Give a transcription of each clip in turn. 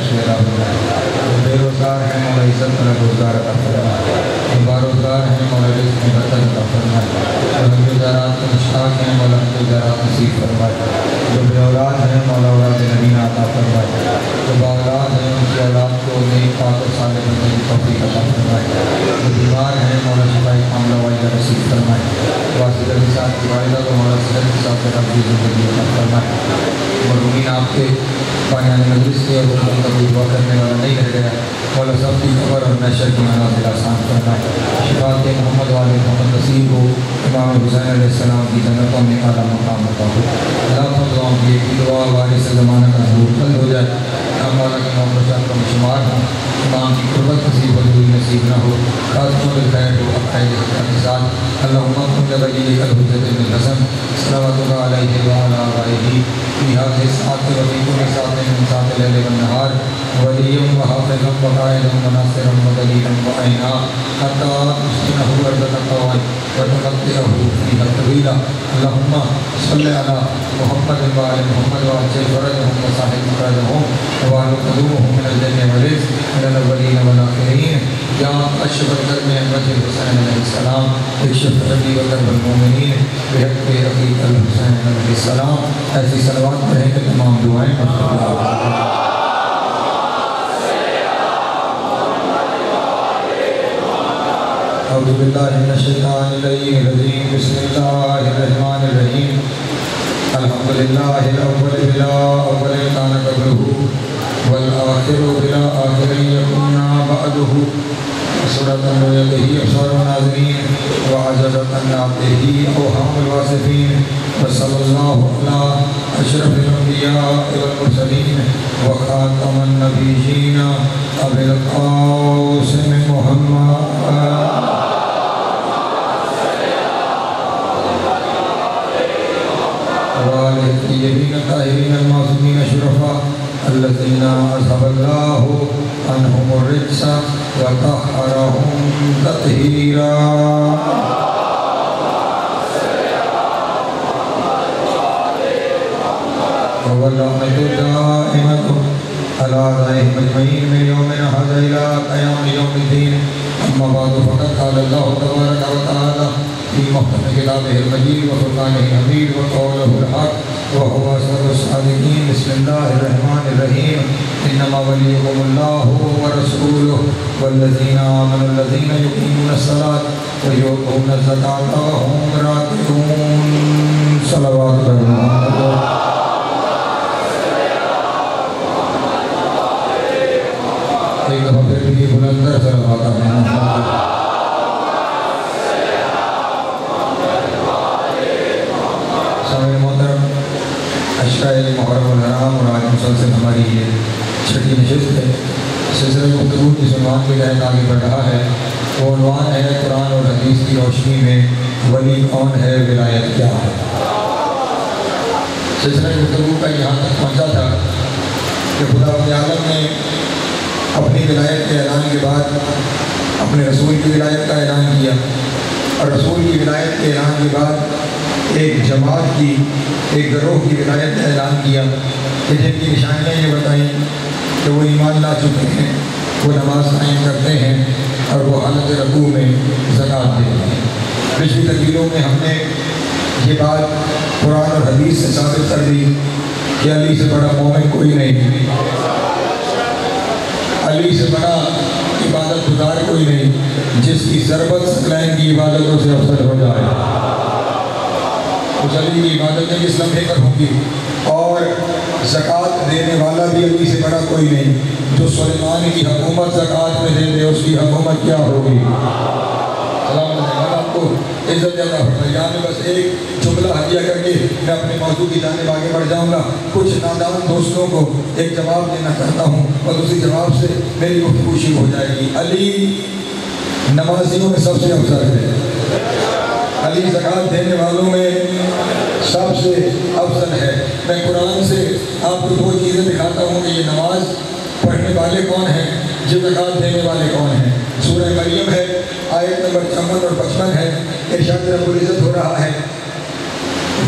شعرا فرمائے. جو بے روزگار ہیں مولا عزت والا روزگار عطا فرمائے. جو باروزگار ہیں مولا رزق میں برکت عطا فرمائے. جو ہم زارات کے مشتاق ہیں مولا ہم زارات نصیب فرمائے. جو بے اولاد ہیں مولا اولاد نبینا عطا فرمائے. جو با اولاد ہیں ان کی اولاد کو نیک پاک اور صالح بننے کی توفیق عطا فرمائے. جو بیمار ہیں مولا شفاء کاملہ واجبہ نصیب فرمائے. واسطہ کے ساتھ کی والدہ کو مولا صحت کے ساتھ رب کی زندگی عطا فرمائے. مرحومین آپ کے پایان مجلس کے اور ان کا کوئی دعا کرنے والا نہیں رہ گیا. مولا سب کی قبر اور محشر کی منازل آسان فرمائے. شفاعت محمد والے محمد نصیب ہو. امام حسین علیہ السلام کی جنتوں میں اعلیٰ مقام عطا ہو. اللہ دعاؤں کی ایک دعا وارث زمانہ کا ضرور بند ہو جائے. ہمارا کہ محمد صاحب کا شمار ہوں. امام کی قربت نصیب ہوئی نصیب نہ ہو. خاتمہ بالخیر ہو اقائد کے ساتھ. اللہم کن لولی الحجت بن حسن صلوات علیہ وعلی آلہ فی هذه الساعة وفی كل ساعة من ساعات الليل والنهار وليا وحافظا وقائدا وناصرا ودليلا وعينا حتى تسكنه أرضك الطوعا وتمتعه فيها الطويلة. اللهم صل على محمد وآل محمد وعجل فرجهم وصاحب فرجهم وآل قدومهم من الجنة والرزق من الأولين والآخرين. یا اشرف الکرم وجه حسین علیہ السلام اکشف علی وکرب المومنین بحق رفیق الحسین علیہ السلام. ایسی صلوات پڑھیں کہ تمام دعائیں اعوذ باللہ من الشیطان الرجیم. بسم اللہ الرحمن الرحیم. الحمدللہ الاول بلا اول کان قبلہ والآخر بلا آخر یکونا بعدہ سورة نویتہی ابصار و ناظرین وعجزت عبدہ اوہام الواصفین وصلی اللہ علی اشرف الانبیاء والمرسلین وخاتم النبیین ابی القاسم محمد وآلہ الطیبین الطاہرین المعصومین الشرفاء الذین اذهب اللہ عنہم الرجس وطہرہم تطہیرا. واللعنۃ دائمۃ علی اعدائہم اجمعین من یومنا ھذا الی قیام یوم الدین. اما بعد فقد قال اللہ تبارک و تعالی فی محکم کتابہ المجید وفرقانہ الحمید وقولہ الحق وهو أصدق الصادقين. بسم الله الرحمن الرحيم. إنما وليكم الله ورسوله والذين آمنوا الذين يقيمون الصلاة ويؤتون الزكاة وهم راكعون. صلوات الله ایک دفعہ پھر بھی بلندر صلوات اللہ. سامعین محترم، عشرۂ محرم الحرام اور آج مسلسل ہماری یہ چھٹی نشست ہے. سلسلہ گفتگو کی عنوان کے تحت آگے بڑھ رہا ہے. وہ عنوان ہے قرآن اور حدیث کی روشنی میں ولی کون ہے، ولایت کیا ہے. سلسلہ گفتگو کا یہاں تک پہنچا تھا کہ خدا عالم نے اپنی ولایت کے اعلان کے بعد اپنے رسول کی ولایت کا اعلان کیا، اور رسول کی ولایت کے اعلان کے بعد ایک جماعت کی، ایک گروہ کی ولایت کا اعلان کیا کہ جن کی نشانیاں یہ بتائیں کہ وہ ایمان لا چکے ہیں، وہ نماز قائم کرتے ہیں اور وہ حالت رکوع میں زکوٰۃ دیتے ہیں. پچھلی تقریروں میں ہم نے یہ بات قرآن اور حدیث سے ثابت کر دی کہ علی سے بڑا مومن کوئی نہیں، علی سے بڑا عبادت گزار کوئی نہیں جس کی ضربت ثقلین کی عبادتوں سے افضل ہو جائے. اس علی کی عبادتیں کس لمحے پر ہوں گی، اور زکوٰۃ دینے والا بھی علی سے بڑا کوئی نہیں. جو سلیمان کی حکومت زکوٰۃ میں دے دے اس کی حکومت کیا ہوگی. آپ کو عزت زیادہ ہوتا ہے. یہاں میں بس ایک جملہ ہدیہ کر کے میں اپنے موضوع کی جانب آگے بڑھ جاؤں گا. کچھ نادان دوستوں کو ایک جواب دینا چاہتا ہوں اور اسی جواب سے میری گفتگو شروع ہو جائے گی. علی نمازیوں میں سب سے افضل ہے، علی زکوٰۃ دینے والوں میں سب سے افضل ہے. میں قرآن سے آپ کو دو چیزیں دکھاتا ہوں کہ یہ نماز پڑھنے والے کون ہیں، یہ زکوٰۃ دینے والے کون ہیں. سورہ مریم ہے، آیت نمبر 54 اور 55 ہے. ارشاد رب العزت ہو رہا ہے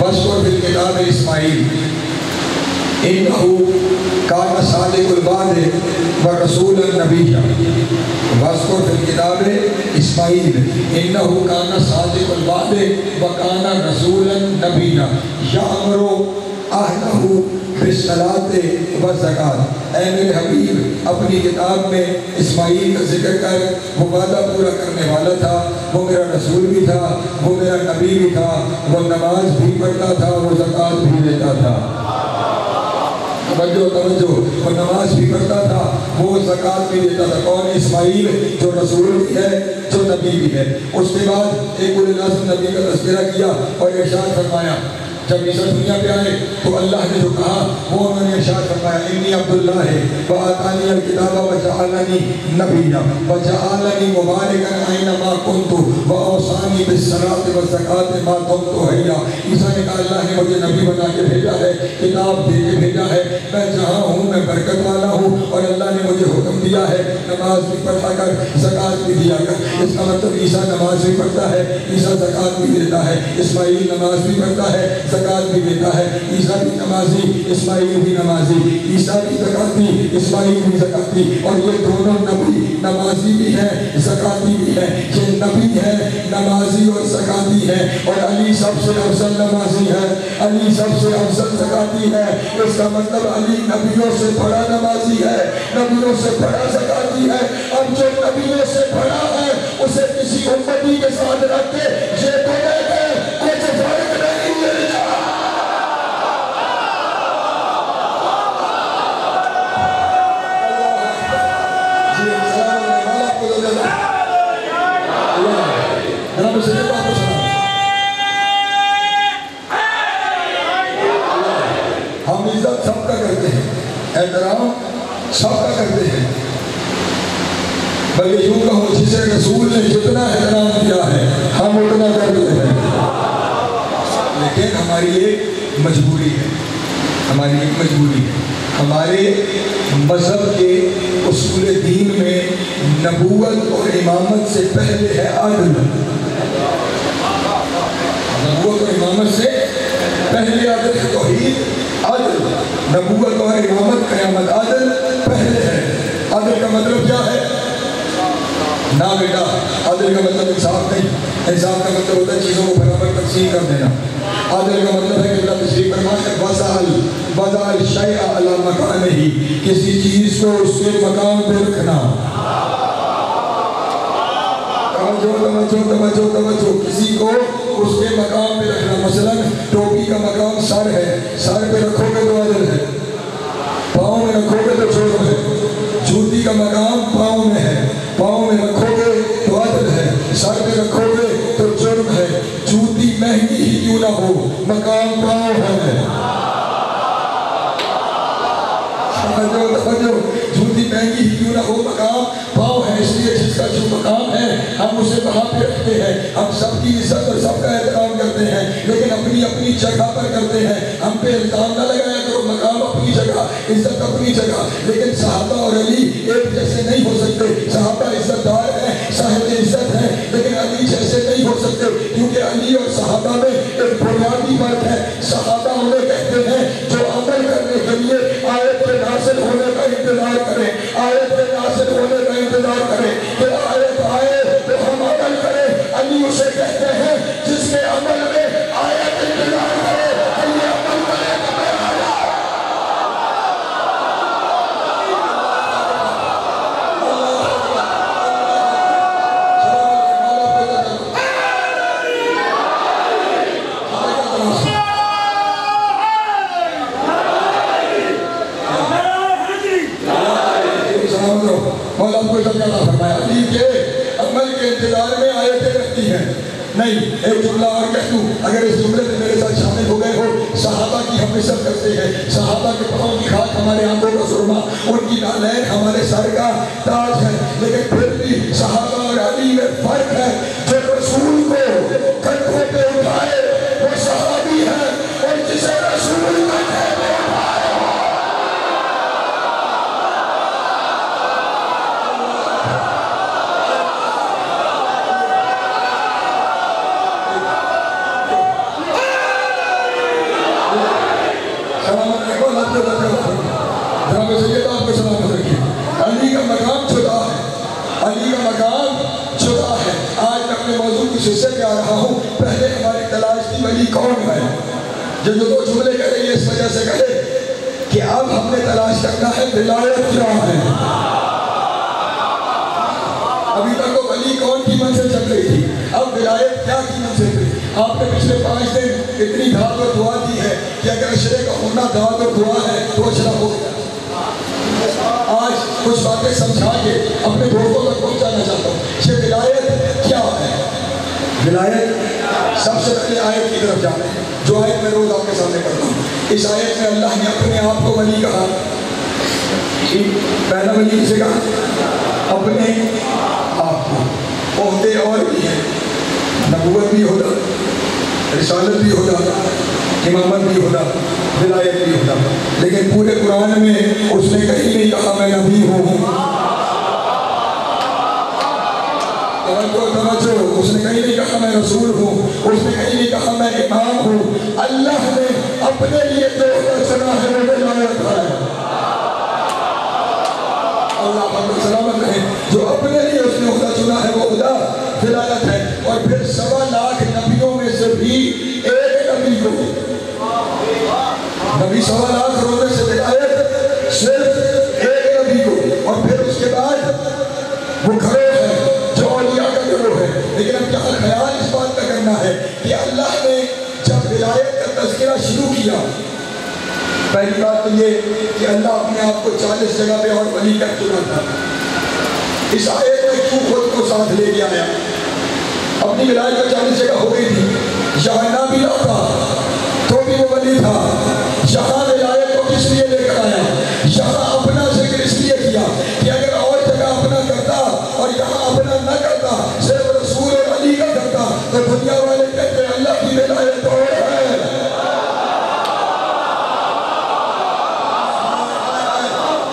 وَاذْكُرْ فِي الْكِتَابِ إِسْمَاعِیلَ إِنَّهُ کان صادق الوعد و رسول النبی واذکر فی الکتاب اسماعیل انہ کان صادق الوعد و کان رسول النبی یامر اہلہ بالصلاۃ والزکوٰۃ۔ اے میرے حبیب اپنی کتاب میں اسماعیل کا ذکر کر، وہ وعدہ پورا کرنے والا تھا، وہ میرا رسول بھی تھا، وہ میرا نبی بھی تھا، وہ نماز بھی پڑھتا تھا، وہ زکوٰۃ بھی دیتا تھا۔ توجہ، وہ نماز بھی پڑھتا تھا، وہ زکوٰۃ بھی دیتا تھا۔ کون؟ اسماعیل، جو رسول بھی ہے، جو نبی بھی ہے۔ اس کے بعد ایک اولو العزم نبی کا تذکرہ کیا اور ارشاد فرمایا، جب عیسیٰ دنیا پہ آئے تو اللہ نے جو کہا وہ انہوں نے ارشاد فرمایا، انی عبداللہ وآتانی الکتاب وجعلنی نبیا وجعلنی مبارکا اینما کنت واوصانی بالصلاۃ والزکوٰۃ ما دمت حیا۔ عیسیٰ نے کہا اللہ نے مجھے نبی بنا کے بھیجا ہے، کتاب دے کے بھیجا ہے، میں جہاں ہوں میں برکت والا ہوں، اور اللہ نے مجھے حکم دیا ہے نماز بھی پڑھا کر، زکوٰۃ بھی دیا کر۔ اس کا مطلب عیسیٰ نماز بھی پڑھتا ہے، عیسیٰ زکوٰۃ بھی دیتا ہے، اسماعیل نماز بھی پڑھتا ہے، زکوٰۃ بھی دیتا ہے۔ عیسیٰ بھی نمازی، اسماعیل بھی نمازی، عیسیٰ بھی زکاتی، اسماعیل بھی زکاتی، اور یہ دونوں نبی نمازی بھی ہیں، زکاتی بھی ہیں۔ یہ نبی ہے، نمازی اور زکاتی ہے، اور علی سب سے افضل نمازی ہے، علی سب سے افضل زکاتی ہے۔ اس کا مطلب علی نبیوں سے بڑا نمازی ہے، نبیوں سے بڑا زکاتی ہے۔ اب جو نبیوں سے بڑا ہے اسے کسی امتی کے ساتھ رکھ کے یہ بولے گے کچھ فرق نہیں ملتا۔ ہم عزت سب کا کرتے ہیں، احترام سب کا کرتے ہیں، بلکہ یوں کہو جسے رسول نے جتنا احترام کیا ہے ہم اتنا کرتے ہیں۔ لیکن ہماری ایک مجبوری ہے، ہماری ایک مجبوری ہے۔ ہمارے مذہب کے اصول دین میں نبوت اور امامت سے پہلے ہے عدل۔ نبوت اور امامت سے پہلے عدل ہے، توحید عدل، نبوت اور امامت قیامت، عدل پہلے ہے۔ عدل کا مطلب کیا ہے؟ نہ بیٹا، عدل کا مطلب انصاف نہیں، انصاف کا مطلب ہوتا ہے چیزوں کو برابر تقسیم کر دینا۔ عدل کا مطلب ہے کہ اللہ تشریف فرماتے وضع الشیء علی مکانہ، کسی چیز کو اس کے مقام پہ رکھنا۔ توجہ، کسی کو اس کے مقام پہ رکھنا۔ مثلا ٹوپی کا مقام سر ہے، سر پہ رکھو گے تو عدل ہے، پاؤں میں رکھو گے تو جرم ہے۔ جوتی کا مقام پاؤں میں ہے، پاؤں میں رکھو گے تو عدل ہے، سر پہ رکھو گے تو جرم ہے۔ جوتی مہنگی ہی کیوں نہ ہو، مقام پاؤں ہے۔ جوتی مہنگی ہی کیوں نہ ہو، مقام پاؤں ہے۔ اس لیے جس کا جو مقام ہے ہم اسے وہاں پہ رکھتے ہیں۔ ہم سب کی عزت اور سب کا احترام کرتے ہیں، لیکن اپنی اپنی جگہ پر کرتے ہیں۔ ہم پہ الزام نہ لگایا کرو، مقام اپنی جگہ، عزت اپنی جگہ۔ لیکن صحابہ اور علی ایک جیسے نہیں ہو سکتے۔ صحابہ عزت دار ہیں، صاحب عزت ہیں، لیکن علی جیسے نہیں ہو سکتے، کیونکہ علی اور صحابہ میں ایک بنیادی فرق ہے۔ صحابہ انہیں کہتے ہیں جو عمل کرنے کے لیے آیت کے نازل ہونے کا انتظار کریں، آیت کے نازل ہونے کا انتظار کریں کہ آیت آئے تو ہم عمل کریں۔ علی اسے کہتے ہیں جس کے عمل میں آیت انتظار کرے کہ یہ عمل کرے تو میں آیا۔ مولا کو سمجھانا فرمایا علی کے عمل کے انتظار میں آیتیں رکھتی ہیں۔ نہیں، ایک جملہ اور کہہ دوں، اگر اس جملے میں میرے ساتھ شامل ہو گئے ہو، صحابہ کی ہم عزت کرتے ہیں، صحابہ کے پاؤں کی خاک ہمارے آنکھوں کا سرما، ان کی نالین ہمارے سر کا تاج ہے، لیکن پھر بھی صحابہ اور علی میں فرق ہے۔ جو رسول کو کندھوں پہ اٹھائے وہ صحابی ہے، اور جسے رسول کندھے پہ اٹھائے اللہ آپ کو سلامت رکھے. علی کا مقام جدا ہے, علی کا مقام جدا ہے. آج میں اپنے موضوع کی سلسلے پہ آ رہا ہوں. پہلے ہماری تلاش تھی ولی کون ہے. جو دو جملے کہے یہ اس وجہ سے کہے کہ اب ہم نے تلاش کرنا ہے ولایت کیا ہے. ابھی تک تو ولی کون کی منزل چل رہی تھی, اب ولایت کیا کی منزل تھی. آپ نے پچھلے 5 دن اتنی دعوت اور دعا دی ہے کہ اگر اشرے کا ہونا دعوت اور دعا ہے تو اشرا ہو گیا. آج کچھ باتیں سمجھا کے اپنے دوستوں تک پہنچانا چاہتا ہوں. یہ ولایت کیا ہے. ولایت سب سے پہلے آیت کی طرف جانے ہیں جو آیت میں روز آپ کے سامنے کرتا ہوں. اس آیت میں اللہ نے اپنے آپ کو ولی کہا. پہلا ولی کسے کہا؟ اپنے آپ کو. عہدے اور بھی ہیں, نبوت بھی ہوتا, رسالت بھی ہوتا, امامت بھی ہوتا, ولایت بھی ہوتا, لیکن پورے قرآن میں اس نے کہیں نہیں کہا میں نبی ہوں. توجہ, اس نے کہیں نہیں کہا میں رسول ہوں, اس نے کہیں نہیں کہا میں امام ہوں. اللہ نے اپنے لیے جو چنا ہے وہ ولایت ہے. اللہ ہم کو سلامت رہے. جو اپنے لیے اس نے عہدہ چنا ہے وہ عہدہ ولایت ہے. اور پھر 1.25 لاکھ نبیوں میں سے بھی ایک نبی کو, نبی 1.25 لاکھ روزے سے ولایت صرف ایک نبی کو. اور پھر اس کے بعد وہ گھروں ہے جو اولیاء کا گھروں ہے. لیکن اب یہاں خیال اس بات کا کرنا ہے کہ اللہ نے جب ولایت کا تذکرہ شروع کیا, پہلی بات تو یہ کہ اللہ اپنے آپ کو 40 جگہ پہ اور ولی کر چکا تھا. اس آیت میں کیوں خود کو ساتھ لے کے آیا؟ اپنی ولایت کا 40 جگہ ہو گئی تھی. یہاں نبی تھا تو بھی وہ ولی تھا. یہاں ولایت کو کس لیے لے کر آیا؟ یہاں اپنا ذکر اس لیے کیا کہ اگر اور جگہ اپنا کرتا اور یہاں اپنا نہ کرتا, صرف رسول اور علی کا کرتا, تو دنیا والے کہتے ہیں اللہ کی ولایت اور ہے.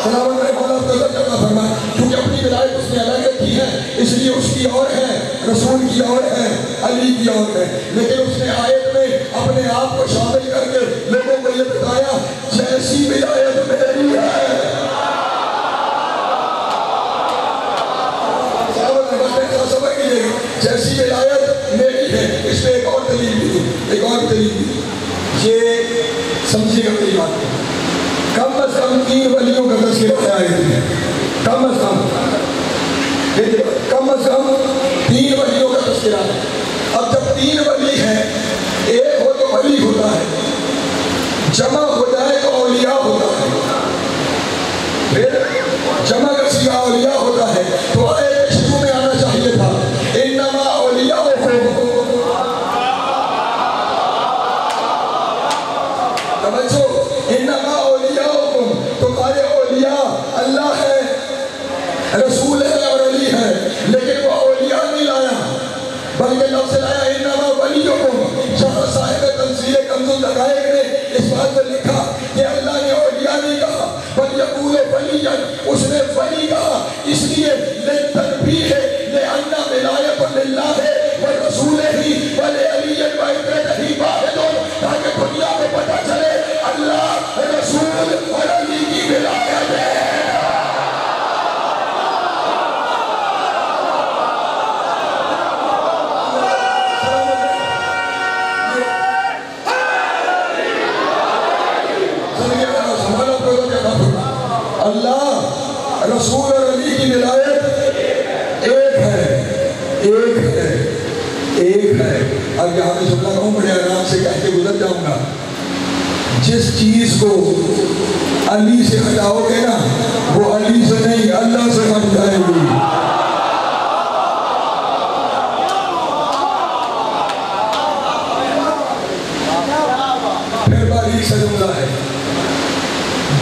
سلامت رہے مولا آپ کو عزت کرنا فرمائے. کیونکہ اپنی ولایت اس نے الگ رکھی ہے, اس لیے اس کی اور ہے, رسول کی اور ہے, علی کی اور ہے. لیکن اس نے آیت میں اپنے آپ کو شامل کر کے لوگوں کو یہ بتایا جیسی ولایت میری ہے. سمجھ لیجیے گا, جیسی ولایت میری ہے. اس میں ایک اور دلیل بھی, ایک اور دلیل بھی. یہ سمجھیے گا میری بات کو. کم از کم 3 ولیوں کا تذکرہ ہے. کم از کم 3 ولیوں کا تذکرہ ہے. اب جب 3 ولی ہیں, ایک ہو تو ولی ہوتا ہے, جمع ہو جائے تو اولیاء ہوتا ہے, پھر جمع کا صیغہ اولیاء ہوتا ہے. تو آیت شروع میں آنا چاہیے تھا انما اولیاؤکم. توجہ, انما اولیاؤکم, تمہارے اولیاء اللہ ہے, رسول ہے اور علی ہے. لیکن وہ اولیاء نہیں لایا بلکہ لفظ لایا انما ولیکم. جہاں صاحب تنزیل کنز الحقائق نے اس بات پر لکھا کہ اللہ نے اولیاء نہیں کہا بل یقول ولیًا, اس نے ولی کہا. اس لیے للتنبیہ لأن ولایۃ للہ ورسولہ ولعلی وعترتہ واحد, تاکہ دنیا کو پتہ چلے اللہ, رسول اور علی کی ولایت ہے. اللہ, رسول اور علی کی ولایت ایک ہے, ایک ہے, ایک ہے. اب یہاں میں جملہ کہوں, بڑے آرام سے کہہ کے گزر جاؤں گا. جس چیز کو علی سے ہٹاؤ گے نا, وہ علی سے نہیں اللہ سے ہٹ جائے گی. پھر باریک سا جملہ ہے,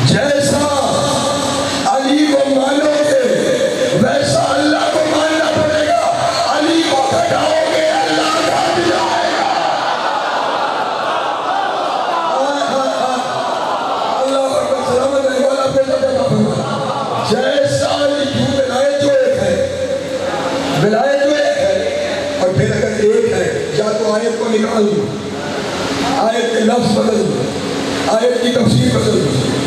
جیسا علی کو مانو گے ویسا اللہ کو ماننا پڑے گا. علی کو ہٹاؤ گے اللہ ہٹ جائے گا. اللہ اکبر, سلامت رہے والا پہ جیسا علی کیوں, ولایت جو ایک ہے, ولایت جو ایک ہے. اور پھر اگر ایک ہے, یا تو آیت کو نکال دو, آیت کے لفظ بدل دو, آیت کی تفسیر بدل دو,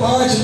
5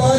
5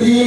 3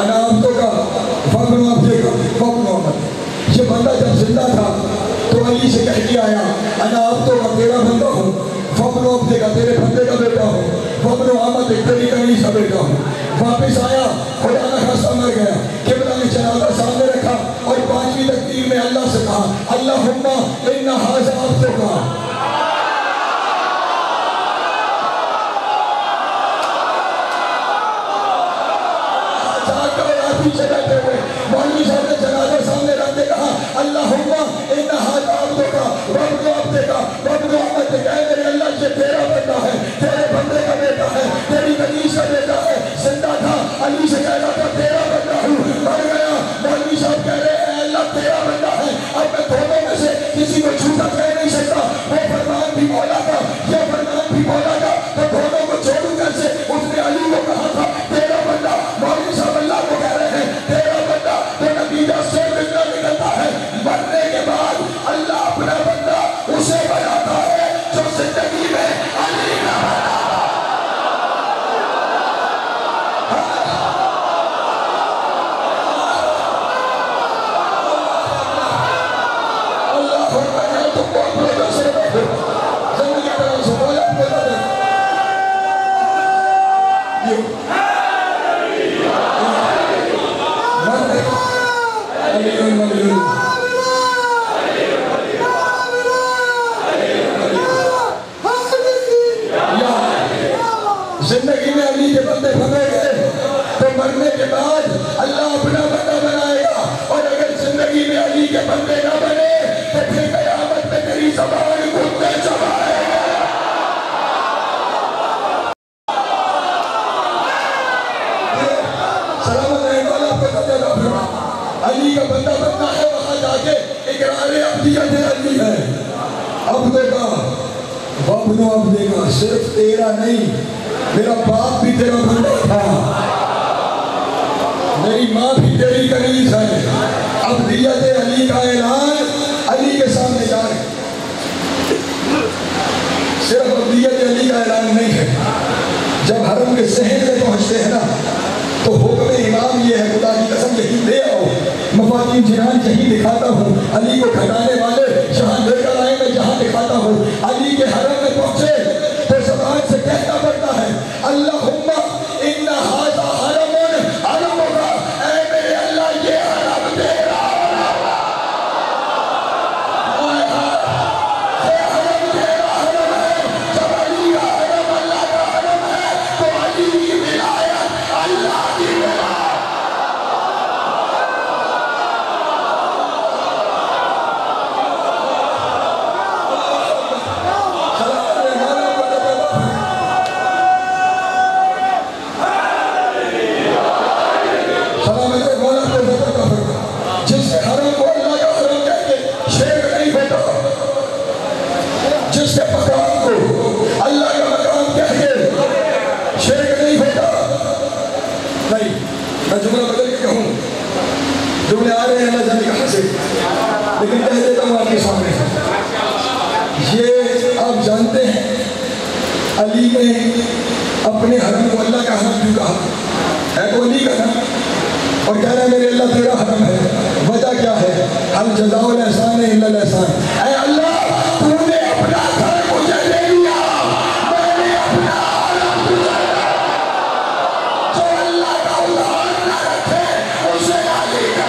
انا عبدو کا فابن عبدے کا فابن عبد. یہ بندہ جب زندہ تھا تو علی سے کہہ کے آیا انا عبدو کا تیرا بندہ ہوں, فابن عبدے کا تیرے بندے کا بیٹا ہوں, فابن عبد ایک تیری کنیز کا بیٹا ہوں. واپس آیا, خدا نہ خاصہ مر گیا, قبلہ نے جنازہ سامنے رکھا اور 5ویں تکبیر میں اللہ سے کہا اللہم ان ھذا عبدک. پیچھے بیٹھے ہوئے مولوی صاحب نے جنازہ سامنے رکھ کے کہا اللہم ان ھذا عبدک وابن عبدک وابن عبدک. اے میرے اللہ یہ تیرا بندہ ہے, تیرے بندے کا بیٹا ہے, تیری کنیز کا بیٹا ہے. زندہ تھا علی سے کہہ رہا تھا تیرا بندہ ہوں, مر گیا مولوی صاحب کہہ رہے ہیں اے اللہ تیرا بندہ ہے. اب میں دونوں میں سے کسی کو جھوٹا کہہ نہیں سکتا. وہ فرمان بھی مولا کا, یہ فرمان بھی مولا کا, تو دونوں کو چھوڑوں کیسے. اس نے علی کو کہا تھا تیرا بندہ, مولوی صاحب اللہ کو کہہ رہے ہیں تیرا بندہ. تو نتیجہ سے نکلتا ہے مرنے کے بعد اللہ اپنا بندہ اسے بناتا ہے جو زندگی میں علی نہ بنا. اللہ فرمایا تو کون بولتا سے زندگی طرح سے بولا بولتا ہے زندگی میں علی کے بندے پکڑے گئے تو مرنے کے بعد اللہ اپنا بندہ بنائے گا. اور اگر زندگی میں علی کے بندے نہ بنے تو پھر قیامت میں تیری زبان کتے چبائے گا. سلامت رہے والا پتہ دینا پھر علی کا بندہ بننا ہے. وہاں جا کے اقرار عبدیت علی ہے. عبدے کا وابن عبدے کا, صرف تیرا نہیں میرا باپ بھی تیرا بندہ تھا, میری ماں بھی تیری کنیز ہے. عبدیت علی کا اعلان علی کے سامنے جائے. صرف عبدیت علی کا اعلان نہیں ہے. جب حرم کے صحن سے پہنچتے ہیں نا تو حکم امام یہ ہے خدا کی قسم یہی لے آؤ, مفاتیح جنان یہی دکھاتا ہوں, علی کو کھٹانے والے جہاں لے کر آئے میں جہاں دکھاتا ہوں. علی کے حرم میں پہنچے تو زبان سے کہنا پڑتا ہے اللہم ان ھذا حرم حرمک. اے میرے اللہ یہ حرم تیرا حرم ہے. جب علی کا حرم اللہ کا حرم ہے تو علی کی ولایت اللہ کی ولایت. جس حرم کو اللہ کا حرم کہہ کے شرک نہیں ہوتا, جس کے مقام کو اللہ کا مقام کہہ کے شرک نہیں ہوتا. نہیں, میں جملہ بدل کے کہوں, جملے آ رہے ہیں اللہ جانے کہاں سے, لیکن کہہ دیتا ہوں آپ کے سامنے. یہ آپ جانتے ہیں علی نے اپنے حرم کو اللہ کا حرم کیوں کہا ہے؟ تو علی کا حرم اور کہہ رہا ہے میرے اللہ تیرا حرم ہے. وجہ کیا ہے؟ حل جزاء الاحسان الا الاحسان. اے اللہ تو نے اپنا گھر مجھے دے دیا, میں نے اپنا حرم تجھے دیا. جو اللہ کا ادھار نہ رکھے اسے علی کا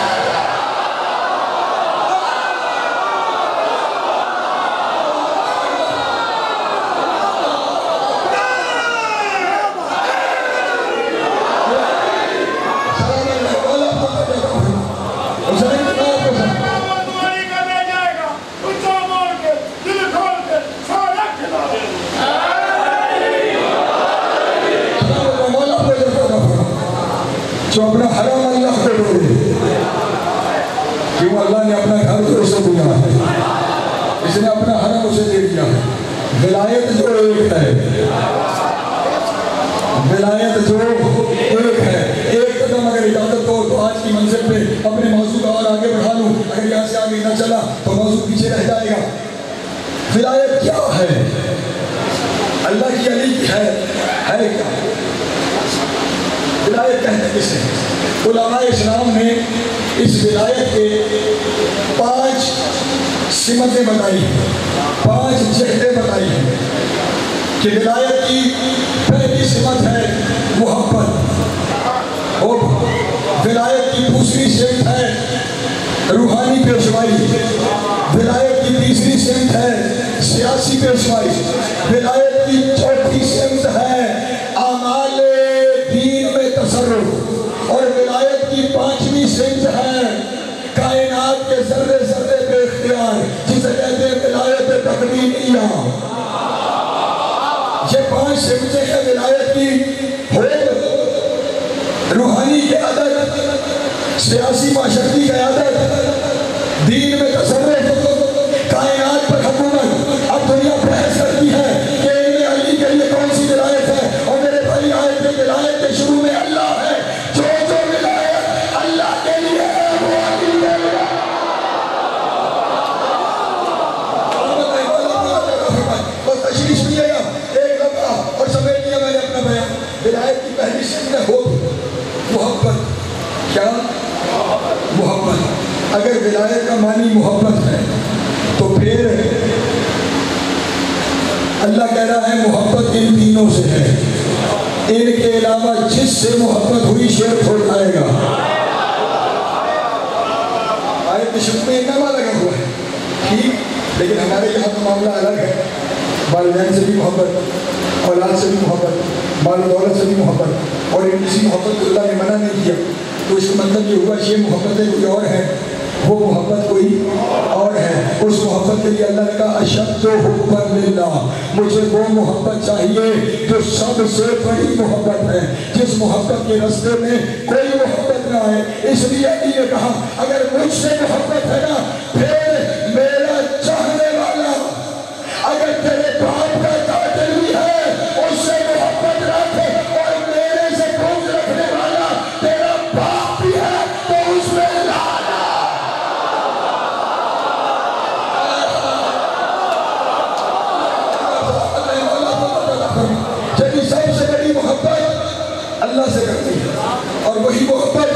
جو اپنا حرم اللہ کو دے دے. کیوں اللہ نے اپنا گھر تو اسے دیا ہے, اس نے اپنا حرم اسے دے دیا ہے. ولایت جو ایک ہے, ولایت جو ایک ہے. ایک قدم اگر اجازت ہو تو آج کی منزل پہ اپنے موضوع کا اور آگے بڑھا لوں. اگر یہاں سے آگے نہ چلا تو موضوع پیچھے رہ جائے گا. ولایت کیا ہے؟ اللہ کی علی کی ہے کیا؟ ولایت کہتے کسے؟ علماء اسلام نے اس ولایت کے 5 سمتیں بتائی ہیں، 5 جہتیں بتائی ہیں کہ ولایت کی پہلی سمت ہے محبت، اور ولایت کی دوسری سمت ہے روحانی پیشوائی، ولایت کی تیسری سمت ہے سیاسی پیشوائی، ولایت کی چوتھی سمت ہے اعمال دین میں تصرف، اور ولایت کی 5ویں سمت ہے کائنات کے ذرے ذرے پہ اختیار، جسے کہتے ہیں ولایت تقدیمیہ۔ یہ 5 سمتیں ہیں ولایت کی، روحانی قیادت، سیاسی معاشرتی قیادت، دین میں تصرف، کائنات پر حکومت۔ اب دنیا بحث کرتی ہے کہ ابن علی کے لیے کون سی ولایت ہے، اور میرے بھائی آیت میں ولایت کے شروع میں اللہ ہے، جو ولایت اللہ کے لیے ہے وہ علی کے لیے۔ بس تشریح سنیے گا ایک لمحہ اور سمیٹ لیا میں نے اپنا بیان۔ ولایت کی پہلی سمت ہے محبت۔ کیا؟ محبت۔ اگر ولایت کا معنی محبت ہے تو پھر اللہ کہہ رہا ہے محبت ان تینوں سے ہے، ان کے علاوہ جس سے محبت ہوئی شیر چھوڑ آئے گا۔ آیت کے شروع میں انعامہ لگا ہوا ہے، ٹھیک، لیکن ہمارے یہاں تو معاملہ الگ ہے۔ والدین سے بھی محبت، اولاد سے بھی محبت، مال و دولت سے بھی محبت، اور ان کسی محبت کو اللہ نے منع نہیں کیا، تو اس کا مطلب یہ ہوا یہ محبتیں کوئی اور ہیں، وہ محبت کوئی اور ہے۔ اس محبت کے لیے اللہ نے کہا اشد حبا للہ، مجھے وہ محبت چاہیے جو سب سے بڑی محبت ہے، جس محبت کے راستے میں کوئی محبت نہ آئے۔ اس لیے علی نے کہا اگر مجھ سے محبت ہے نا، پھر میرا چاہنے والا اگر تیرے باپ کا قاتل بھی ہے اس سے محبت رکھ، اور میرے سے بغض رکھنے والا تیرا باپ بھی ہے تو اس میں لانا۔ جبھی سب سے بڑی محبت اللہ سے کرتی ہے، اور وہی محبت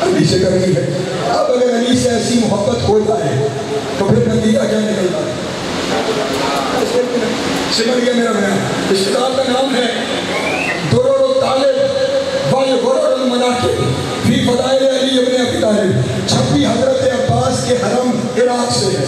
علی سے کرتی ہے۔ اب اگر علی سے ایسی محبت ہو جائے تو پھر نتیجہ کیا نکلتا ہے؟ سمجھ گیا میرا بیان؟ اس کتاب کا نام ہے درر الطالب والغرر المناقب فی فضائل علی ابن ابی طالب، چھپی حضرت عباس کے حرم عراق سے ہے۔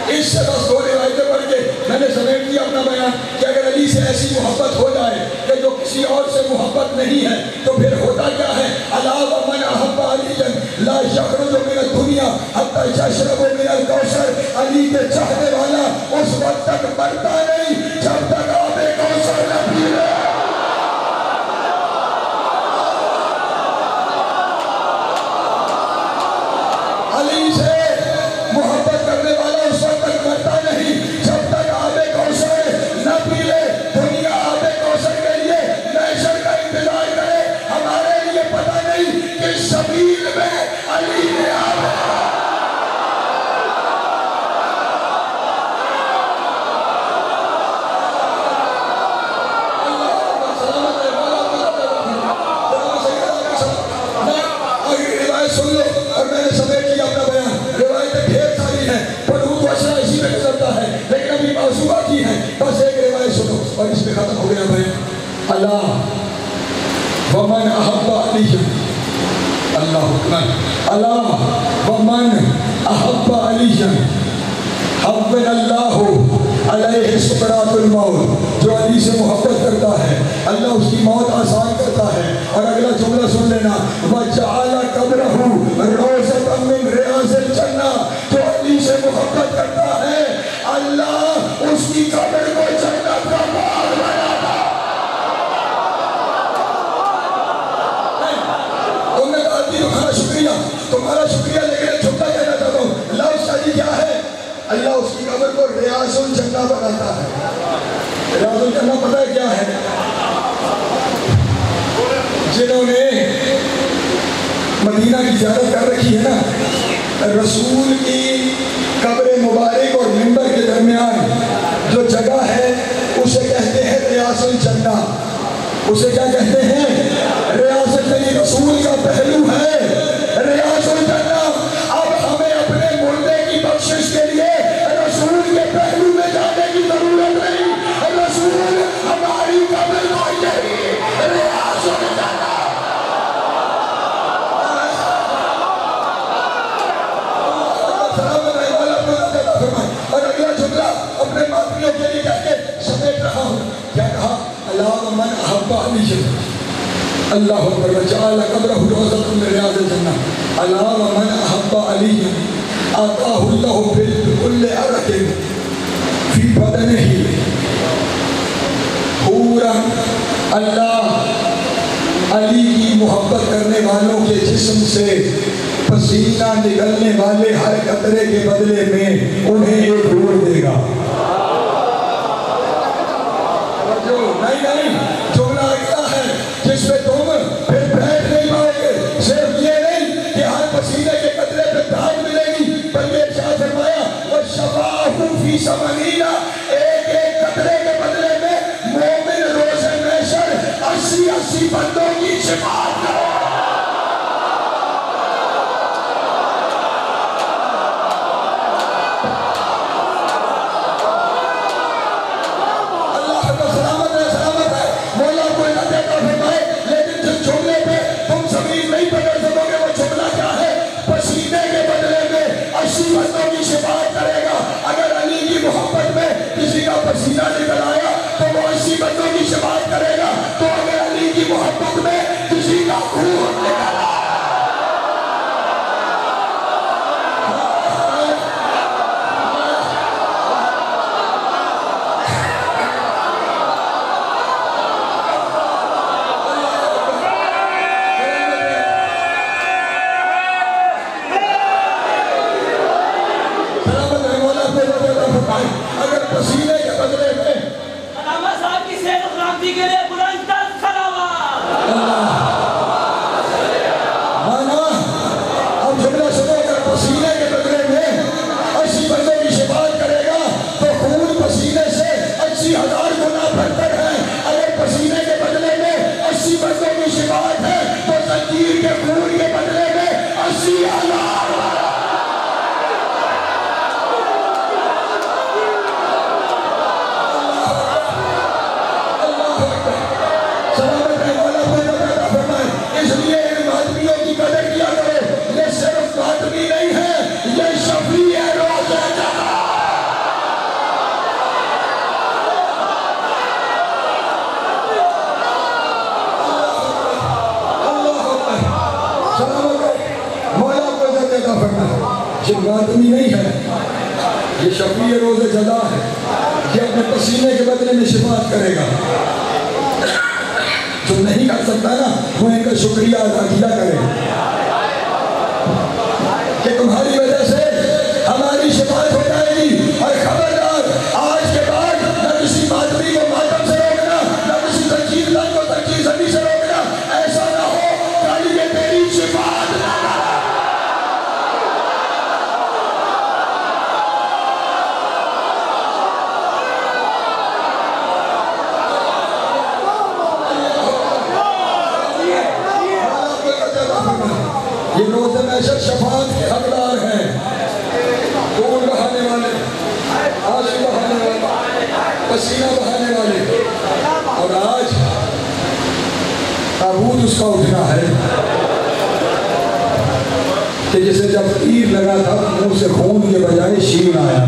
اس سے بس 2 روایتیں پڑھ کے میں نے سمیٹ دیا اپنا بیان کہ اگر علی سے ایسی محبت ہو جائے کہ جو کسی اور سے محبت نہیں ہے تو پھر ہوتا کیا ہے؟ الا ومن احب علیٰ لا یخرج من الدنیا حتی یشرب من الکوثر، علی کے چاہنے والا اس وقت تک مرتا نہیں جب تک آب کوثر نہ پی لے۔ علی سے محبت کرنے والا اس وقت تک مرتا نہیں جب تک آب کوثر نہ پی لے۔ دنیا آب کوثر کے لیے محشر کا انتظار کرے، ہمارے لیے پتہ نہیں کہ سبیل میں علی نے سن لو، اور میں نے سمیٹ لیا اپنا بیان۔ روایتیں ڈھیر ساری ہیں، پڑھوں تو اشرا اسی میں گزرتا ہے، لیکن ابھی موضوع کی ہے، بس ایک روایت سنو اور اس پہ ختم ہو گیا بیان۔ اللہ ومن احب علی، اللہ اکبر، اللہ ومن احب علی حبن اللہ علیہ سکرات الموت، جو علی سے محبت کرتا ہے اللہ اس کی موت آسان کرتا ہے۔ اور اگلا جملہ سن لینا، وَجَعَلَ قَبْرَهُ رَوْضَةً مِّن رِّيَاضِ الْجَنَّةِ، جو علی سے محبت کرتا ہے اللہ اس کی قبر کو جنت کا باغ بناتا ہے۔ تم نے کہا کہ تمہارا شکریہ، تمہارا شکریہ، لیکن ایک چھوٹا کہنا چاہتا ہوں، لفظ علی کیا ہے؟ اللہ اس کی قبر کو ریاض الجنہ بناتا ہے۔ ریاض الجنہ پتہ ہے کیا ہے؟ جنہوں نے مدینہ کی زیارت کر رکھی ہے نا، رسول کی قبر مبارک اور منبر کے درمیان جو جگہ ہے اسے کہتے ہیں ریاض الجنہ۔ اسے کیا کہتے ہیں؟ ریاضت رسول کا پہلو ہے، ریاض الجنہ۔ اب ہمیں اپنے مردے کی بخشش کے لیے رسول کے پہلو میں جانے کی ضرورت نہیں، رسول ہماری قبر کو یہی ریاض الجنہ۔ اور اگلا جملہ اپنے ماتمیوں کے لیے کہہ کے سمیٹ رہا ہوں، کیا کہا؟ اللہ من احب علی اللہ اکبر وجعل قبرہ روضۃ من ریاض الجنہ، اللہ من احب علی آتاہ اللہ بكل عرق فی بدنہ حورا۔ اللہ علی کی محبت کرنے والوں کے جسم سے پسینہ نکلنے والے ہر قطرے کے بدلے میں انہیں ایک حور دے گا۔ نہیں، جملہ اگلا ہے جس پہ تم پھر بیٹھ نہیں پاؤ گے۔ صرف یہ نہیں کہ ہر پسینے کے قطرے پہ داد ملے گی، بلکہ ارشاد فرمایا وَشَفَاهُ فِي ثَمَانِينَ، ایک ایک قطرے کے بدلے میں مومن روز محشر 80 بندوں کی شفاعت کرے۔ بندوں کی شفاعت کرے گا۔ اگر علی کی محبت میں کسی کا پسینہ نکل آیا تو وہ 80 بندوں کی شفاعت کرے گا، تو اگر علی کی محبت میں کسی کا خون نکل آیا اگر پسینے کے بدلے میں علامہ صاحب کی صحت و سلامتی کے لیے بلند تر صلوات۔ مانا اب جملہ سنو، اگر پسینے کے بدلے میں 80 بندوں کی شفاعت کرے گا تو خون پسینے سے 80,000 گنا بہتر ہے۔ اگر پسینے کے بدلے میں 80 بندوں کی شفاعت ہے تو زنجیر کے خون کے بدلے میں 80,000۔ اس لیے ان ماتمیوں کی قدر کیا کرو، یہ صرف ماتمی نہیں ہے، یہ شفیع روز جنہ۔ اللہ اکبر، سلام علیکم، مولا کو عزت عطا فرمائے۔ یہ ماتمی نہیں ہے، یہ شفیع روز جزا ہے، یہ اپنے پسینے کے بدلے میں شفاعت کرے گا۔ جو نہیں کر سکتا نا وہ ان کا شکریہ ادا کیا کرے کہ تمہاری وجہ سے ہماری شفاعت ہو جائے گی۔ اور خبردار، آج کے بعد نہ کسی ماتمی کو ماتم سے روکنا، نہ کسی تنقید دان کو تنقید زنی سے روکنا، ایسا نہ ہو کہ یہ تیری شفاعت نہ کرے۔ یہ روز محشر شفاعت کے حقدار ہیں، خون بہانے والے، آنسو بہانے والے، پسینہ بہانے والے۔ اور آج تابوت اس کا اٹھنا ہے کہ جسے جب تیر لگا تھا منہ سے خون کے بجائے شین آیا۔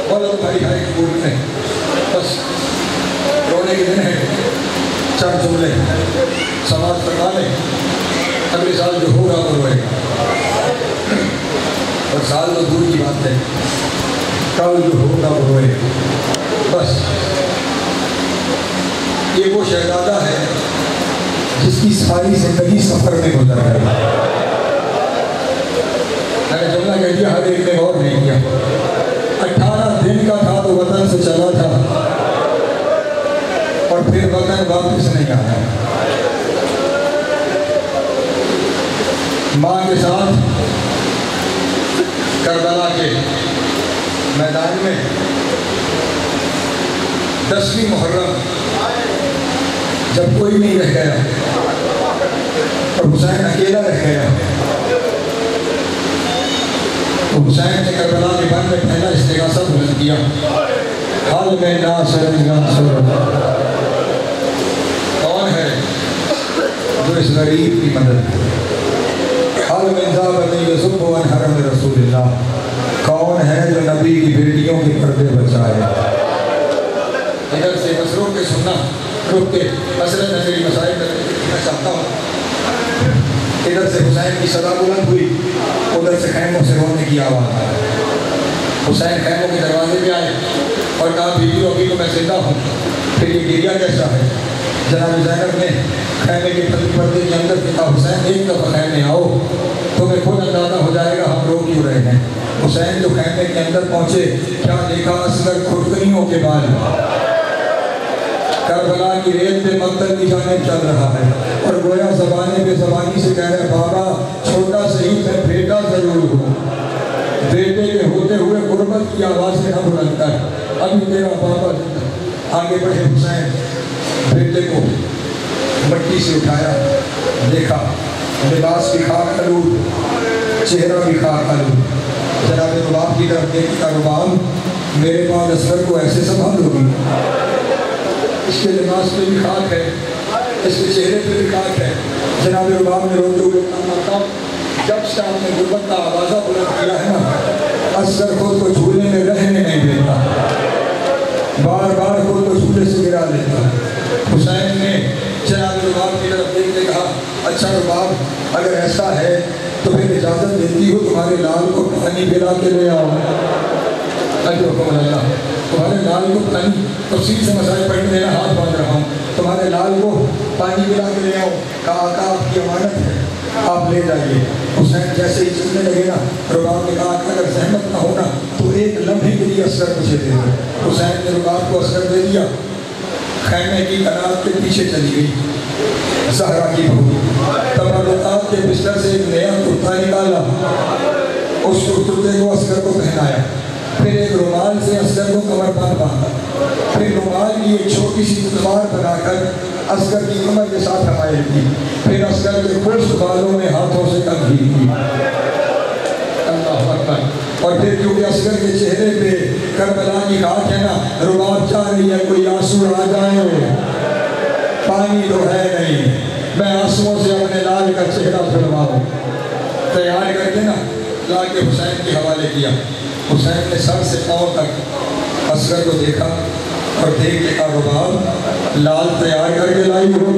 بولو بھائی بھائی خون میں بس رونے کے دن ہے، چند جملے سماعت فرما لیں، اگلے سال جو ہوگا وہ روئے گا، اور سال تو دور کی بات ہے، کل جو ہوگا وہ روئے گا۔ بس یہ وہ شہزادہ ہے جس کی ساری زندگی سفر میں گزر گئی۔ میں نے جملہ کہہ دیا، ہر ایک نے غور نہیں کیا۔ 18 دن کا تھا تو وطن سے چلا تھا، اور پھر وطن واپس نہیں آیا۔ ماں کے ساتھ کربلا کے میدان میں 10ویں محرم جب کوئی نہیں رہ گیا اور حسین اکیلا رہ گیا تو حسین نے کربلا کے بن میں پہلا استغاثہ بلند کیا، حال میں ناصر کون ہے جو اس غریب کی مدد کرے؟ حال میں ذابنی یصب عن حرم رسول اللہ، کون ہے جو نبی کی بیٹیوں کے پردے بچائے؟ ادھر سے بس روک کے سننا، روک کے اصلاً میں میری مسائل میں چاہتا ہوں۔ ادھر سے حسین کی صدا بلند ہوئی، ادھر سے خیموں سے رونے کی آواز آئی۔ حسین خیموں کے دروازے پہ آئے اور کہا بیوی ابھی تو میں زندہ ہوں، پھر یہ گریہ کیسا ہے؟ جناب زینب نے خیمے کے پردے کے اندر کہا حسین ایک دفعہ خیمے آؤ، تمہیں خود اندازہ ہو جائے گا ہم رو کیوں رہے ہیں۔ حسین جو خیمے کے اندر پہنچے کیا دیکھا؟ اصغر کھرکنیوں کے بال کربلا کی ریت پہ مقتل کی جانب چل رہا ہے اور گویا زبانے پہ زبانی سے کہہ رہے بابا چھوٹا صحیح میں بیٹا ضرور ہوں، بیٹے کے ہوتے ہوئے غربت کی آواز سے نہ بلند کر، ابھی تیرا بابا زندہ۔ آگے بڑھے حسین، بیٹے کو مٹی سے اٹھایا، دیکھا لباس بھی خاک آلود، چہرہ بھی خاک آلود۔ جناب رباب کی طرف دیکھتا، رباب میرے بعد اصغر کو ایسے سنبھالو گی؟ اس کے لباس پہ بھی خاک ہے، اس کے چہرے پہ بھی خاک ہے۔ جناب رباب نے روتے ہوئے کہا جب سے آپ نے غربت کا آوازہ بلند کیا ہے نا، اصغر خود کو جھولے میں رہنے نہیں دیتا، بار بار خود کو جھولے سے گرا لیتا۔ حسین نے جناب رباب کی طرف دیکھ کے کہا اچھا رباب اگر ایسا ہے تو پھر اجازت دیتی ہو تمہارے لال کو پانی پلا کے لے آؤ۔ اجرکم اللہ، تمہارے لال کو پانی، تفصیل سے مسائل پڑھنے دینا، ہاتھ باندھ رہا ہوں، تمہارے لال کو پانی پلا کے لے آؤ۔ کہا آقا آپ کی امانت ہے، آپ لے جائیے۔ حسین جیسے ہی چلنے لگے نا، رباب نے کہا کہ اگر زحمت نہ ہونا تو ایک لمحے کے لیے اصغر مجھے دے دو۔ حسین نے رباب کو اصغر دے دیا، خیمے کی کنات کے پیچھے چلی گئی زہرا کی بہو، تبرکات کے بستر سے ایک نیا کرتا نکالا، اس کرتے کو اصغر کو پہنایا، پھر ایک رومال سے اصغر کو کمر پر باندھا، پھر رومال کی ایک چھوٹی سی تلوار بنا کر اصغر کی کمر کے ساتھ حمایت کی، پھر اصغر کے خشک بالوں میں ہاتھوں سے تنظیم کی، اللہ اکبر۔ اور پھر کیونکہ اصغر کے چہرے پہ کربلا کی خاک ہے نا، رباب چاہ رہی ہے کوئی آنسو آ جائے، پانی تو ہے نہیں، میں آنسوؤں سے اپنے لال کا چہرہ دھلواؤں۔ تیار کر کے نا لا کے حسین کے حوالے کیا۔ حسین نے سر سے پاؤں تک اصغر کو دیکھا اور دیکھ کے کہا رباب لال تیار کر کے لائی ہو؟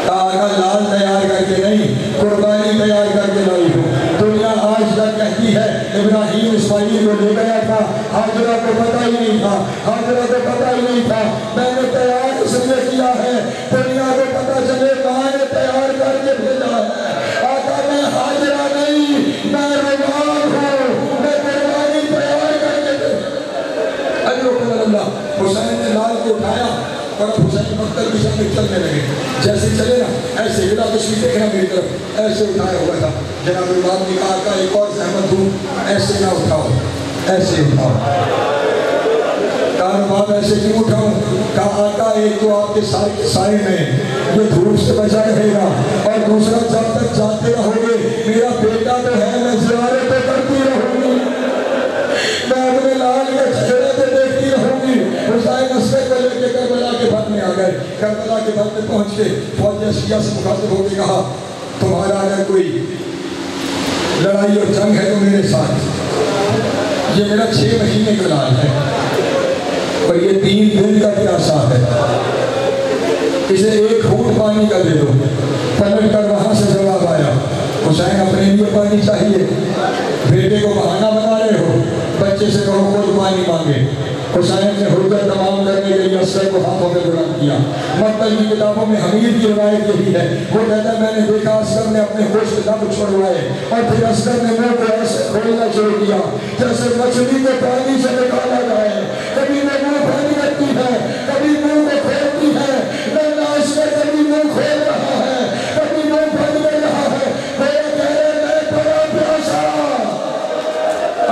کہا لال تیار کر کے نہیں، قربانی تیار کر کے لائی ہو۔ دنیا آج تک کہتی ہے ابراہیم اسماعیل کو لے گیا تھا، حاجرہ کو پتہ ہی نہیں تھا، حاجرہ کو پتہ ہی نہیں تھا، میں نے تیار اس لیے کیا ہے دنیا کو پتہ چلے ماں نے تیار کر کے بھیجا ہے۔ آقا میں حاجرہ نہیں، میں رباب ہوں، میں قربانی تیار کر کے بھیجا۔ اجرکم اللہ۔ حسین نے لال کو اٹھایا اور اب حسین مقتل کی جانب چلنے لگے، جیسے چلے نا ایسے بلا تشریف دیکھنا میری طرف، ایسے اٹھایا ہوا تھا۔ جناب رباب نے کہا کہ ایک اور زحمت دوں، ایسے نہ اٹھاؤ، ایسے اٹھاؤ۔ کہا رباب ایسے کیوں اٹھاؤں؟ کہا آقا ایک تو آپ کے سائے میں یہ دھوپ سے بچا رہے گا اور دوسرا جب تک جاتے رہو گے میرا بیٹا تو ہے، میں زیارت تو کرتی رہوں گی، میں اپنے لال کے چہرے پہ دیکھتی رہوں گی۔ حسین اصغر کو لے کے کربلا کے بھر میں آ گئے۔ کربلا کے بھر میں پہنچ کے فوج شیعہ سے مخاطب ہو کے کہا تمہارا اگر کوئی لڑائی اور جنگ ہے تو میرے ساتھ، یہ میرا 6 مہینے کا لال ہے اور یہ 3 دن کا پیاسا ہے، اسے ایک گھونٹ پانی کا دے دو۔ پلٹ کر وہاں سے جواب آیا حسین اپنے لیے پانی چاہیے، بیٹے کو بہانہ بنا رہے ہو، بچے سے کہو خود پانی مانگے۔ حسین نے حجت تمام کرنے کے لیے اصغر کو ہاتھوں میں بلند کیا۔ مقتل کی کتابوں میں حمید کی روایت یہی ہے، وہ کہتا ہے میں نے دیکھا اصغر نے اپنے ہوش کے لب چھوڑوائے اور پھر اصغر نے منہ کو ایسے کھولنا شروع کیا جیسے مچھلی کو پانی سے نکالا جائے، کبھی وہ منہ پھیل رکھتی ہے، کبھی منہ کو کھولتی ہے، لیکن اصغر کبھی منہ کھول رہا ہے، کبھی منہ بند کر رہا ہے، وہ کہہ رہے میں بڑا پیاسا۔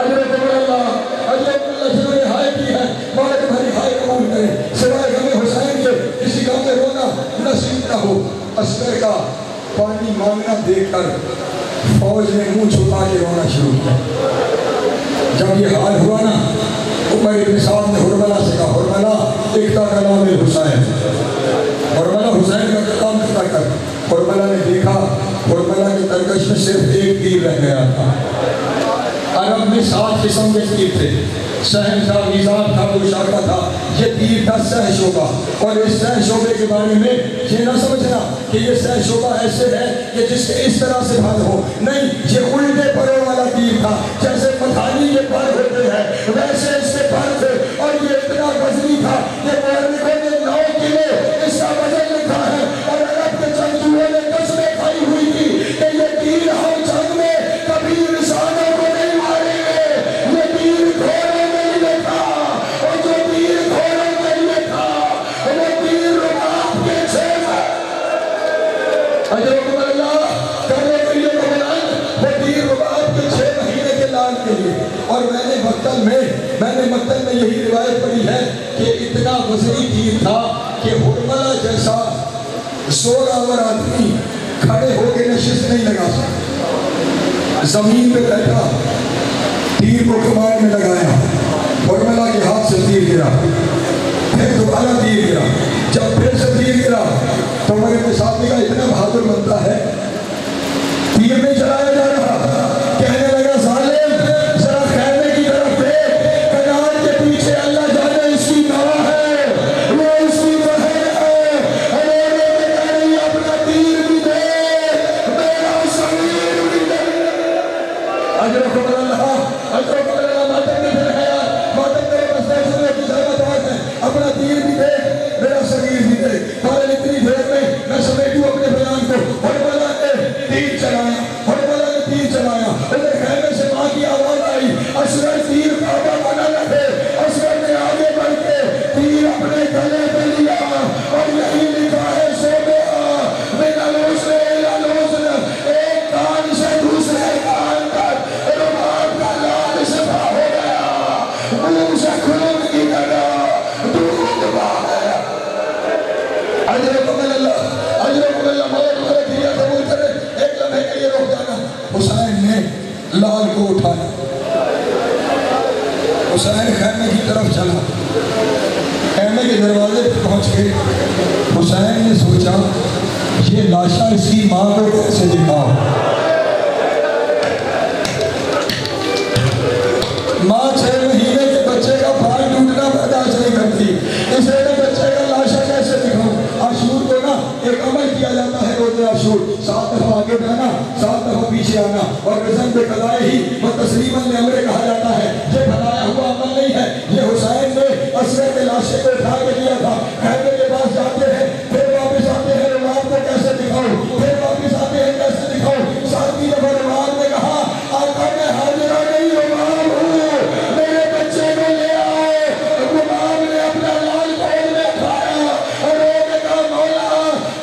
اجرکم اللہ، اجرکم اللہ، جنہوں نے ہائے کی ہے مالک بھری ہائے قبول کرے۔ کر فوج نے منہ چھپا کے رونا شروع کیا۔ جب یہ حال ہوا نا، عمر بن سعد نے حرملہ سے کہا، حرملہ اقطع کلام حسین، حرملہ حسین کا کلام اقطع کر۔ حرملہ نے دیکھا، حرملہ کے ترکش میں صرف ایک تیر رہ گیا تھا۔ عرب میں 7 قسم کے تیر تھے، سہن تھا، میزان تھا، گوشاکا تھا، یہ تیر تھا سہ شعبہ۔ اور اس سہ شعبے کے بارے میں یہ نہ سمجھنا کہ یہ سہ شعبہ ایسے ہے کہ جس کے اس طرح سے پھل ہو، نہیں، یہ الٹے پروں والا تیر تھا۔ جیسے پتھانی کے پر ہوتے ہیں ویسے اس کے پر تھے، اور یہ اتنا وزنی تھا کہ مورخوں نے 9 کلو اس کا وزن لکھا ہے، اور عرب کے جنگجوؤں نے قسمیں کھائی ہوئی تھی کہ یہ تیر ہم جنگ میں کبھی انسانوں کو نہیں ماریں گے، یہ تیر گھوڑوں میں ہی تھا، اور جو تیر گھوڑوں میں ہی تھا وہ تیر رباب کے چھیز ہے۔ اجرکم اللہ کرنے کے لیے بلند، وہ تیر رباب کے 6 مہینے کے لال کے لیے۔ اور میں نے مقتل میں یہی روایت پڑھی ہے کہ اتنا وزنی تیر تھا کہ حرملہ جیسا زوراور آدمی کھڑے ہو کے نشست نہیں لگا سکتا، زمین پہ بیٹھا، تیر کو کمان میں لگایا، حرملہ کے ہاتھ سے تیر گرا، پھر دوبارہ تیر گرا، جب پھر سے تیر گرا تو عمر بن سعد نے کہا اتنا بہادر بنتا ہے، تیر نہیں چلایا جا رہا، کہنے لگا ظالم ذرا خیمے کی طرف دیکھ، کنار کے پیچھے اللہ جانے اس کی نوا ہے، وہ اس کی بہن ہے، ہمارے میں کہہ رہی اپنا تیر بھی دے، میرا شمیر بھی دے۔ اجرکم اللہ، اجرکم اللہ، ماتم میں پھر ہے یار، ماتم میرے مسئلہ سننے کی ضرورت ہے، اپنا تیر بھی دے، میرا شمیر بھی دے۔ قال اتنی دیر میں سمیٹوں اپنے بیان کو، حرملہ نے تیر چلایا، حرملہ نے تیر چلایا، ادھر خیمے سے ماں کی آواز آئی، اصغر تیر کعبہ بنا رکھے، اصغر نے آگے بڑھ کے تیر اپنے گلے پہ لیا، اور یہی لکھا ہے سوبیا من الحسن الی الحسن، ایک کان سے دوسرے کان تک رباب کا لال شفا ہو گیا، منہ سے خون کی طرح دودھ بہہ گیا۔ اجرکم اللہ، اجرکم اللہ، موت مرے دیا قبول کرے، ایک لمحے کے لیے رک جانا۔ حسین نے لال کو اٹھایا، حسین خیمے کی طرف چلا، خیمے کے دروازے پہ پہنچ کے حسین نے سوچا یہ لاشا اس کی ماں کو کیسے دکھاؤ۔ ماں 6 مہینے کے بچے کا پھال ٹوٹنا برداشت نہیں کرتی، اسے نے بچے کا لاشا کیسے دکھاؤں۔ عاشور کو نا ایک عمل کیا جاتا ہے، روزہ عاشور 7 دفعہ آگے بڑھنا، 7 دفعہ پیچھے آنا، اور رزم بے قضائے ہی و تسلیماً لامرے کہا جاتا ہے۔ یہ بتایا ہوا عمل نہیں ہے، یہ حسین نے اصغر کے لاشے کو اٹھا کے دیا تھا۔ خیمے کے پاس جاتے ہیں، پھر واپس آتے ہیں، رباب کو کیسے دکھاؤں، پھر واپس آتے ہیں کیسے دکھاؤں۔ 7ویں دفعہ رباب نے کہا آقا میں حاضرہ نہیں رباب ہوں، میرے بچے کو لے آؤ۔ رباب نے اپنا لال گود میں اٹھایا اور رو کے کہا مولا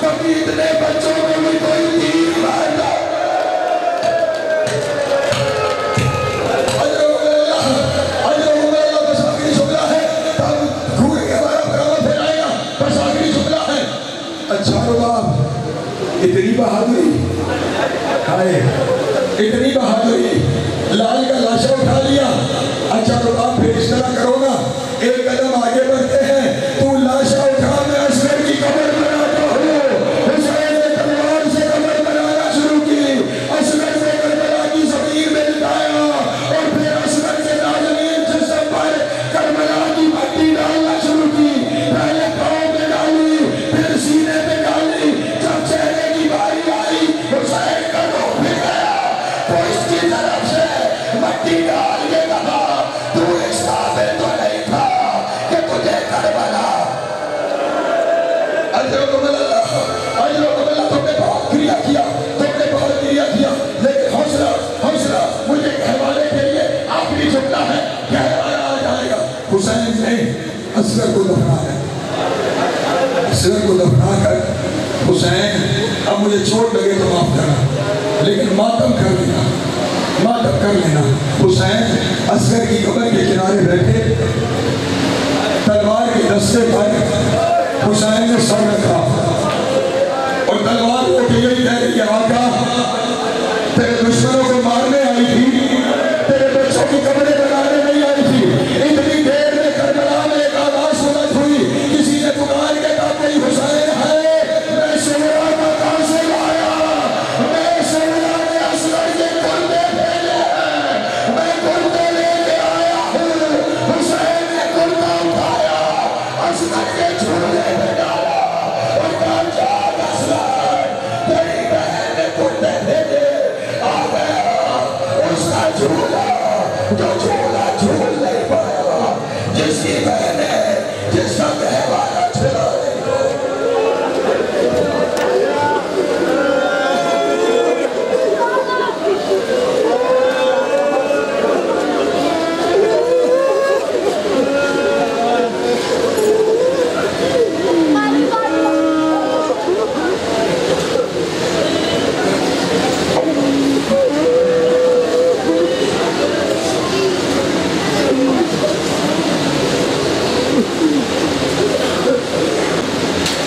کبھی اتنے بچوں کو بھی کوئی تیر مارتا۔ اجرکم اللہ، بس آخری جملہ ہے، تب گھوڑے کے بارہ برابر پھر آئے گا، بس آخری جملہ ہے۔ اچھا رباب، اتنی بہادری، ہائے اتنی بہادری، لال کا لاشا اٹھا لیا۔ اچھا رباب پھر اس طرح کرو گا، ایک قدم آگے بڑھتے ہیں، تو لاشا اٹھا میں اصغر کی قبر بناتا ہوں۔ حسین نے تلوار سے قبر بنانا شروع کی، اصغر سے کربلا کی زمین میں لٹایا، اور پھر اصغر کے نازنین جسم پر کربلا کی مٹی ڈالنا شروع کی، پہلے پاؤں پہ ڈالی، پھر سینے پہ ڈالی، جب چہرے کی باری آئی حسین کا رو پھر گیا، تو اس کی طرف سے مٹی ڈال کے کہا تو اس قابل تو نہیں تھا کہ تجھے کربلا۔ اجرکم اللہ، اجرکم اللہ، تم نے بہت کریا کیا، تم نے بہت کریا کیا، لیکن حوصلہ حوصلہ، مجھے کہوانے کے لیے آخری جملہ ہے، کہوانا آ جائے گا۔ حسین نے اصغر کو دفنایا، اصغر کو دفنا کر حسین اب مجھے چوٹ لگے تو معاف کرنا، لیکن ماتم کر دینا، ماتم کر لینا۔ حسین اصغر کی قبر کے کنارے بیٹھے، تلوار کے دستے پر حسین نے سر رکھا، اور تلوار کو کہ یہی کہہ رہی ہے آقا جو جھولا جھول نہیں پایا، جس کی بہن ہے جس کا گہوارہ چھڑا نہیں ہو۔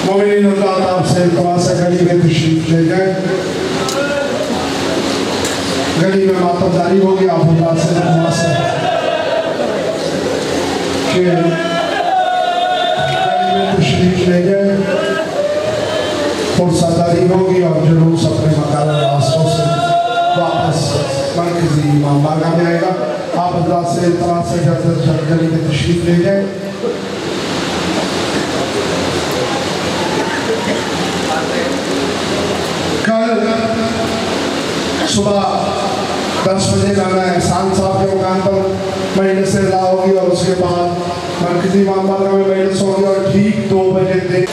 مومنین اللہ آپ سے التماس ہے گلی میں تشریف لے جائیں، گلی میں ماتم جاری ہوگی، آپ اللہ سے التماس ہے کہ گلی میں تشریف لے جائیں، فرصت جاری ہوگی اور جلوس اپنے مقام راستوں سے واپس مرکزی امام بارگاہ میں آئے گا۔ آپ اللہ سے التماس ہے جلد گلی میں تشریف لے جائیں۔ کل صبح 10 بجے میں احسان صاحب کے مکان پر مجلس اعلیٰ ہوگی اور اس کے بعد مرکزی امام بارگاہ میں مجلس ہوگی اور ٹھیک 2 بجے دیکھ